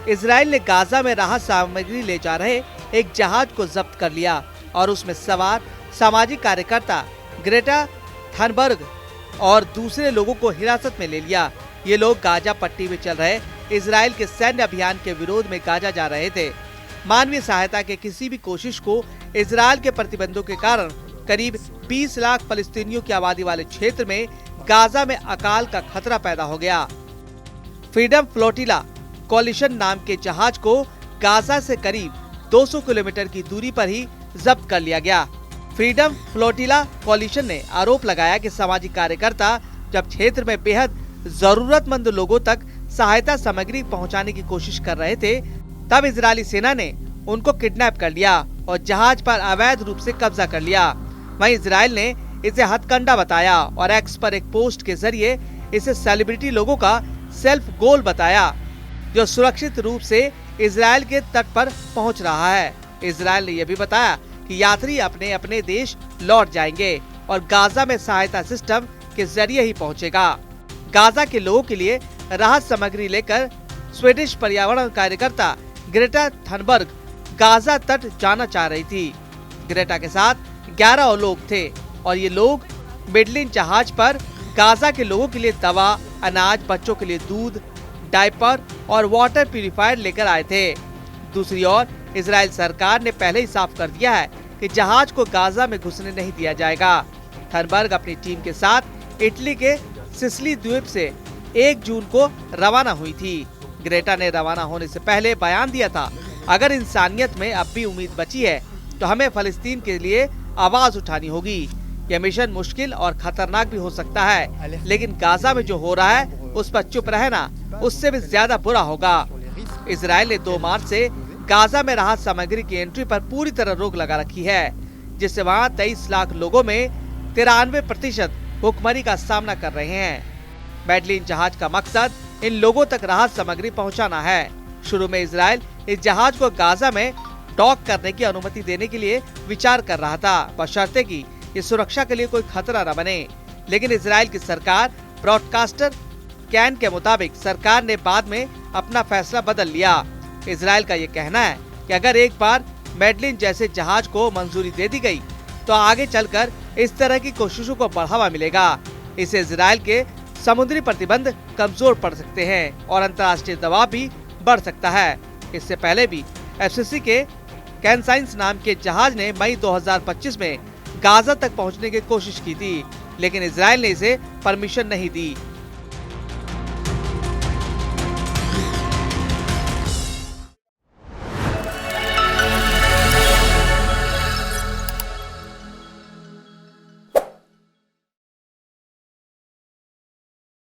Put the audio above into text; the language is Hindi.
इजराइल ने गाजा में राहत सामग्री ले जा रहे एक जहाज को जब्त कर लिया और उसमें सवार सामाजिक कार्यकर्ता ग्रेटा थनबर्ग और दूसरे लोगों को हिरासत में ले लिया। ये लोग गाजा पट्टी में चल रहे इजराइल के सैन्य अभियान के विरोध में गाजा जा रहे थे। मानवीय सहायता के किसी भी कोशिश को इजराइल के प्रतिबंधों के कारण करीब 20 लाख फलस्तीनियों की आबादी वाले क्षेत्र में गाजा में अकाल का खतरा पैदा हो गया। फ्रीडम फ्लोटिला कोलिशन नाम के जहाज को गाजा से करीब 200 किलोमीटर की दूरी पर ही जब्त कर लिया गया। फ्रीडम फ्लोटिला कोलिशन ने आरोप लगाया कि सामाजिक कार्यकर्ता जब क्षेत्र में बेहद जरूरतमंद लोगों तक सहायता सामग्री पहुंचाने की कोशिश कर रहे थे, तब इजरायली सेना ने उनको किडनैप कर लिया और जहाज पर अवैध रूप से कब्जा कर लिया। वहीं इजराइल ने इसे हथकंडा बताया और एक्स पर एक पोस्ट के जरिए इसे सेलिब्रिटी लोगों का सेल्फ गोल बताया जो सुरक्षित रूप से इजराइल के तट पर पहुंच रहा है। इजराइल ने यह भी बताया कि यात्री अपने अपने देश लौट जाएंगे और गाजा में सहायता सिस्टम के जरिए ही पहुंचेगा। गाजा के लोगों के लिए राहत सामग्री लेकर स्वीडिश पर्यावरण कार्यकर्ता ग्रेटा थनबर्ग गाजा तट जाना चाह रही थी। ग्रेटा के साथ 11 और लोग थे और ये लोग मेडलिन जहाज पर गाजा के लोगों के लिए दवा, अनाज, बच्चों के लिए दूध, डायपर और वाटर प्यूरिफायर लेकर आए थे। दूसरी ओर इजराइल सरकार ने पहले ही साफ कर दिया है कि जहाज को गाजा में घुसने नहीं दिया जाएगा। थनबर्ग अपनी टीम के साथ इटली के सिसिली द्वीप से 1 जून को रवाना हुई थी। ग्रेटा ने रवाना होने से पहले बयान दिया था, अगर इंसानियत में अब भी उम्मीद बची है तो हमें फलस्तीन के लिए आवाज उठानी होगी। यह मिशन मुश्किल और खतरनाक भी हो सकता है, लेकिन गाजा में जो हो रहा है उस पर चुप रहना उससे भी ज्यादा बुरा होगा। इजराइल ने 2 मार्च से गाजा में राहत सामग्री की एंट्री पर पूरी तरह रोक लगा रखी है, जिससे वहां 23 लाख लोगों में 93% भूखमरी का सामना कर रहे हैं। मेडलिन जहाज का मकसद इन लोगों तक राहत सामग्री पहुंचाना है। शुरू में इजराइल इस जहाज को गाजा में डॉक करने की अनुमति देने के लिए विचार कर रहा था, बशर्ते कि ये सुरक्षा के लिए कोई खतरा न बने। लेकिन इजराइल की सरकार ब्रॉडकास्टर कैन के मुताबिक सरकार ने बाद में अपना फैसला बदल लिया। इजराइल का ये कहना है कि अगर एक बार मेडलिन जैसे जहाज को मंजूरी दे दी गई तो आगे चलकर इस तरह की कोशिशों को बढ़ावा मिलेगा। इससे इजराइल के समुद्री प्रतिबंध कमजोर पड़ सकते हैं और अंतर्राष्ट्रीय दबाव भी बढ़ सकता है। इससे पहले भी एफसीसी के कैनसाइंस नाम के जहाज ने मई 2025 में गाजा तक पहुंचने की कोशिश की थी, लेकिन इजराइल ने इसे परमिशन नहीं दी।